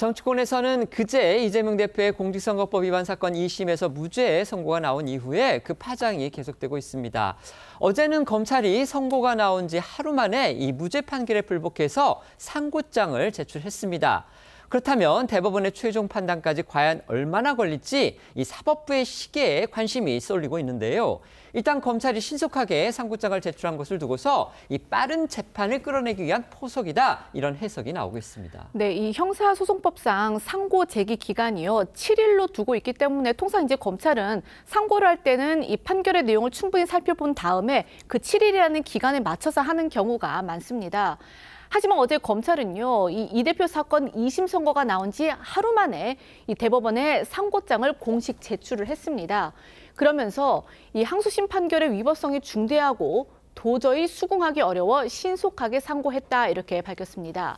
정치권에서는 그제 이재명 대표의 공직선거법 위반 사건 2심에서 무죄 선고가 나온 이후에 그 파장이 계속되고 있습니다. 어제는 검찰이 선고가 나온 지 하루 만에 이 무죄 판결에 불복해서 상고장을 제출했습니다. 그렇다면 대법원의 최종 판단까지 과연 얼마나 걸릴지 이 사법부의 시계에 관심이 쏠리고 있는데요. 일단 검찰이 신속하게 상고장을 제출한 것을 두고서 이 빠른 재판을 끌어내기 위한 포석이다, 이런 해석이 나오고 있습니다. 네, 이 형사소송법상 상고 제기 기간이요 7일로 두고 있기 때문에 통상 이제 검찰은 상고를 할 때는 이 판결의 내용을 충분히 살펴본 다음에 그 7일이라는 기간에 맞춰서 하는 경우가 많습니다. 하지만 어제 검찰은요, 이 대표 사건 2심 선고가 나온 지 하루 만에 이 대법원에 상고장을 공식 제출을 했습니다. 그러면서 이 항소심 판결의 위법성이 중대하고 도저히 수긍하기 어려워 신속하게 상고했다, 이렇게 밝혔습니다.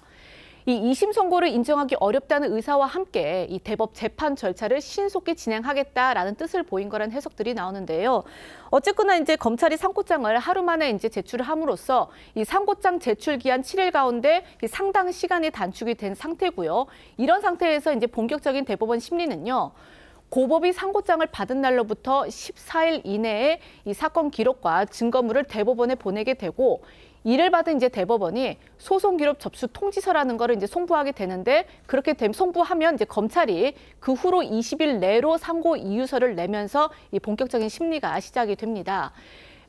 이 2심 선고를 인정하기 어렵다는 의사와 함께 이 대법 재판 절차를 신속히 진행하겠다라는 뜻을 보인 거란 해석들이 나오는데요. 어쨌거나 이제 검찰이 상고장을 하루 만에 이제 제출을 함으로써 이 상고장 제출 기한 7일 가운데 상당 시간이 단축이 된 상태고요. 이런 상태에서 이제 본격적인 대법원 심리는요. 고법이 상고장을 받은 날로부터 14일 이내에 이 사건 기록과 증거물을 대법원에 보내게 되고, 이를 받은 이제 대법원이 소송 기록 접수 통지서라는 거를 이제 송부하게 되는데, 그렇게 송부하면 이제 검찰이 그 후로 20일 내로 상고 이유서를 내면서 이 본격적인 심리가 시작이 됩니다.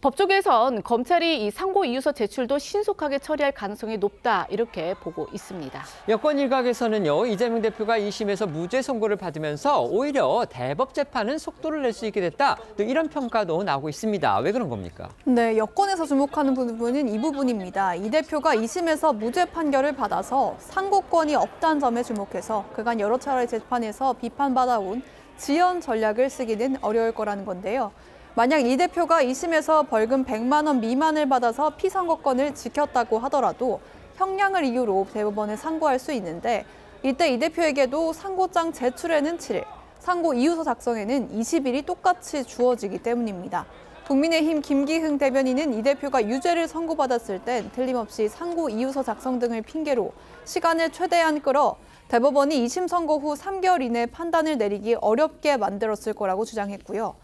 법조계에선 검찰이 이 상고 이유서 제출도 신속하게 처리할 가능성이 높다, 이렇게 보고 있습니다. 여권 일각에서는요, 이재명 대표가 2심에서 무죄 선고를 받으면서 오히려 대법 재판은 속도를 낼 수 있게 됐다, 또 이런 평가도 나오고 있습니다. 왜 그런 겁니까? 네, 여권에서 주목하는 부분은 이 부분입니다. 이 대표가 2심에서 무죄 판결을 받아서 상고권이 없다는 점에 주목해서 그간 여러 차례 재판에서 비판받아온 지연 전략을 쓰기는 어려울 거라는 건데요. 만약 이 대표가 2심에서 벌금 100만 원 미만을 받아서 피선거권을 지켰다고 하더라도 형량을 이유로 대법원에 상고할 수 있는데, 이때 이 대표에게도 상고장 제출에는 7일, 상고 이유서 작성에는 20일이 똑같이 주어지기 때문입니다. 국민의힘 김기흥 대변인은 이 대표가 유죄를 선고받았을 땐 틀림없이 상고 이유서 작성 등을 핑계로 시간을 최대한 끌어 대법원이 2심 선고 후 3개월 이내 판단을 내리기 어렵게 만들었을 거라고 주장했고요.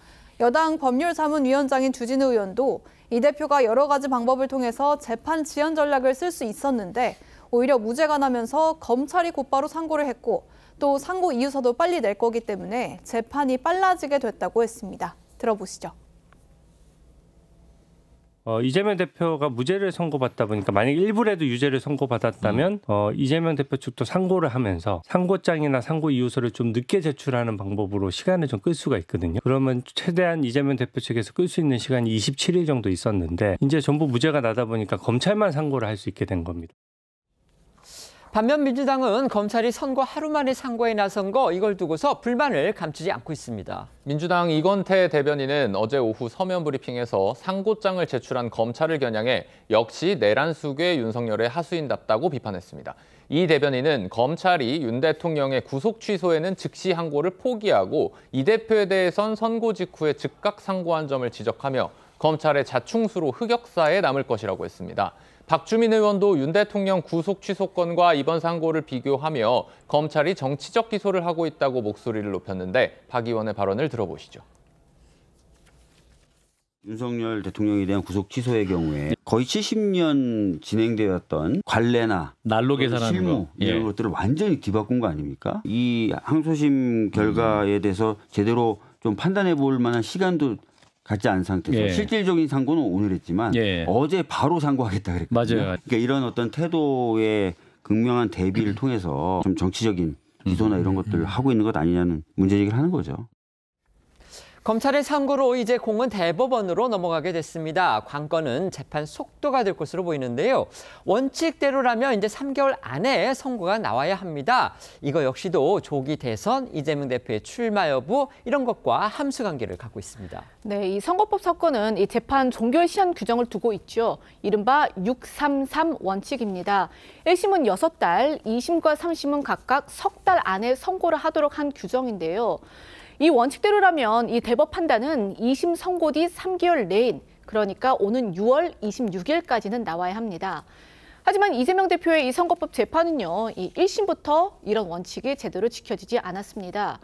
여당 법률자문위원장인 주진우 의원도 이 대표가 여러 가지 방법을 통해서 재판 지연 전략을 쓸 수 있었는데 오히려 무죄가 나면서 검찰이 곧바로 상고를 했고 또 상고 이유서도 빨리 낼 거기 때문에 재판이 빨라지게 됐다고 했습니다. 들어보시죠. 이재명 대표가 무죄를 선고받다 보니까 만약 일부라도 유죄를 선고받았다면 이재명 대표 측도 상고를 하면서 상고장이나 상고 이유서를 좀 늦게 제출하는 방법으로 시간을 좀 끌 수가 있거든요. 그러면 최대한 이재명 대표 측에서 끌 수 있는 시간이 27일 정도 있었는데 이제 전부 무죄가 나다 보니까 검찰만 상고를 할 수 있게 된 겁니다. 반면 민주당은 검찰이 선고 하루 만에 상고에 나선 거, 이걸 두고서 불만을 감추지 않고 있습니다. 민주당 이건태 대변인은 어제 오후 서면 브리핑에서 상고장을 제출한 검찰을 겨냥해 역시 내란 수괴 윤석열의 하수인답다고 비판했습니다. 이 대변인은 검찰이 윤 대통령의 구속 취소에는 즉시 항고를 포기하고 이 대표에 대해선 선고 직후에 즉각 상고한 점을 지적하며 검찰의 자충수로 흑역사에 남을 것이라고 했습니다. 박주민 의원도 윤 대통령 구속 취소권과 이번 상고를 비교하며 검찰이 정치적 기소를 하고 있다고 목소리를 높였는데 박 의원의 발언을 들어보시죠. 윤석열 대통령에 대한 구속 취소의 경우에 거의 70년 진행되었던 관례나 날로 계산하는 실무 이런 것들을 완전히 뒤바꾼 거 아닙니까? 이 항소심 결과에 대해서 제대로 좀 판단해 볼 만한 시간도 갖지 않은 상태에서 실질적인 상고는 오늘 했지만 어제 바로 상고하겠다 그랬거든요. 맞아요. 그러니까 이런 어떤 태도의 극명한 대비를 통해서 좀 정치적인 기소나 이런 것들을 하고 있는 것 아니냐는 문제제기를 하는 거죠. 검찰의 상고로 이제 공은 대법원으로 넘어가게 됐습니다. 관건은 재판 속도가 될 것으로 보이는데요. 원칙대로라면 이제 3개월 안에 선고가 나와야 합니다. 이거 역시도 조기 대선, 이재명 대표의 출마 여부, 이런 것과 함수 관계를 갖고 있습니다. 네, 이 선거법 사건은 이 재판 종결 시한 규정을 두고 있죠. 이른바 633 원칙입니다. 1심은 6달, 2심과 3심은 각각 석 달 안에 선고를 하도록 한 규정인데요. 이 원칙대로라면 이 대법 판단은 2심 선고 뒤 3개월 내인, 그러니까 오는 6월 26일까지는 나와야 합니다. 하지만 이재명 대표의 이 선거법 재판은요, 이 1심부터 이런 원칙이 제대로 지켜지지 않았습니다.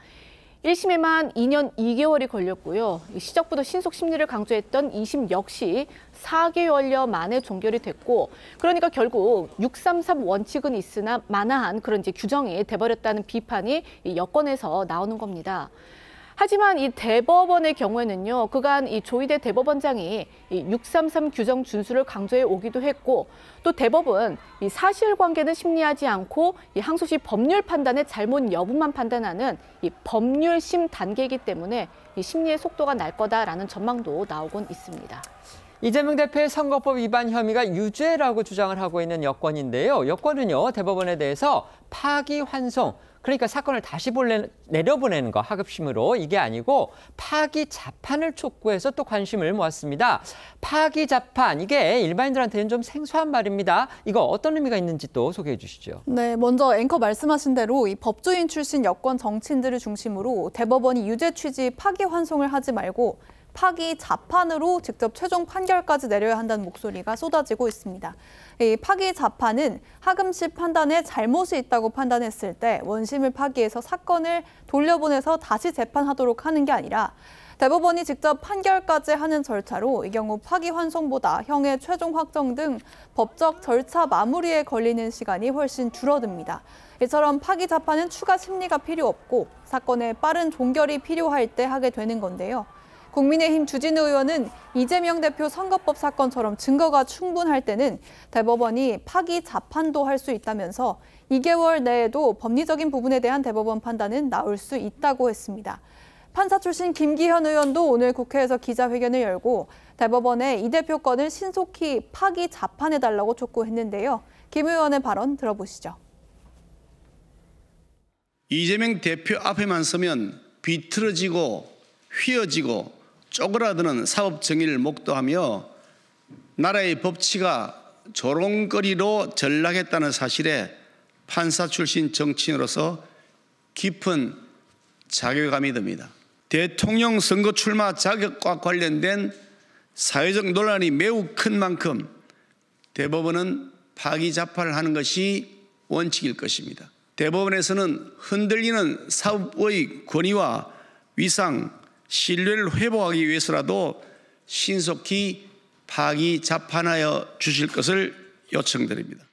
1심에만 2년 2개월이 걸렸고요. 시작부터 신속 심리를 강조했던 2심 역시 4개월여 만에 종결이 됐고, 그러니까 결국 633 원칙은 있으나 만화한 그런 이제 규정이 돼버렸다는 비판이 이 여권에서 나오는 겁니다. 하지만 이 대법원의 경우에는요, 그간 이 조희대 대법원장이 이 633 규정 준수를 강조해 오기도 했고, 또 대법은 이 사실관계는 심리하지 않고 이 항소시 법률 판단의 잘못 여부만 판단하는 이 법률심 단계이기 때문에 이 심리의 속도가 날 거다라는 전망도 나오곤 있습니다. 이재명 대표의 선거법 위반 혐의가 유죄라고 주장을 하고 있는 여권인데요. 여권은요, 대법원에 대해서 파기환송, 그러니까 사건을 다시 내려보내는 거, 하급심으로, 이게 아니고 파기자판을 촉구해서 또 관심을 모았습니다. 파기자판, 이게 일반인들한테는 좀 생소한 말입니다. 이거 어떤 의미가 있는지 또 소개해 주시죠. 네, 먼저 앵커 말씀하신 대로 이 법조인 출신 여권 정치인들을 중심으로 대법원이 유죄 취지 파기환송을 하지 말고 파기자판으로 직접 최종 판결까지 내려야 한다는 목소리가 쏟아지고 있습니다. 이 파기자판은 하금씨 판단에 잘못이 있다고 판단했을 때 원심을 파기해서 사건을 돌려보내서 다시 재판하도록 하는 게 아니라 대법원이 직접 판결까지 하는 절차로 이 경우 파기환송보다 형의 최종 확정 등 법적 절차 마무리에 걸리는 시간이 훨씬 줄어듭니다. 이처럼 파기자판은 추가 심리가 필요 없고 사건의 빠른 종결이 필요할 때 하게 되는 건데요. 국민의힘 주진우 의원은 이재명 대표 선거법 사건처럼 증거가 충분할 때는 대법원이 파기자판도 할 수 있다면서 2개월 내에도 법리적인 부분에 대한 대법원 판단은 나올 수 있다고 했습니다. 판사 출신 김기현 의원도 오늘 국회에서 기자회견을 열고 대법원에 이 대표 건을 신속히 파기자판해달라고 촉구했는데요. 김 의원의 발언 들어보시죠. 이재명 대표 앞에만 서면 비틀어지고 휘어지고 쪼그라드는 사법 정의를 목도하며 나라의 법치가 조롱거리로 전락했다는 사실에 판사 출신 정치인으로서 깊은 자괴감이 듭니다. 대통령 선거 출마 자격과 관련된 사회적 논란이 매우 큰 만큼 대법원은 파기자판을 하는 것이 원칙일 것입니다. 대법원에서는 흔들리는 사법의 권위와 위상, 신뢰를 회복하기 위해서라도 신속히 파기자판하여 주실 것을 요청드립니다.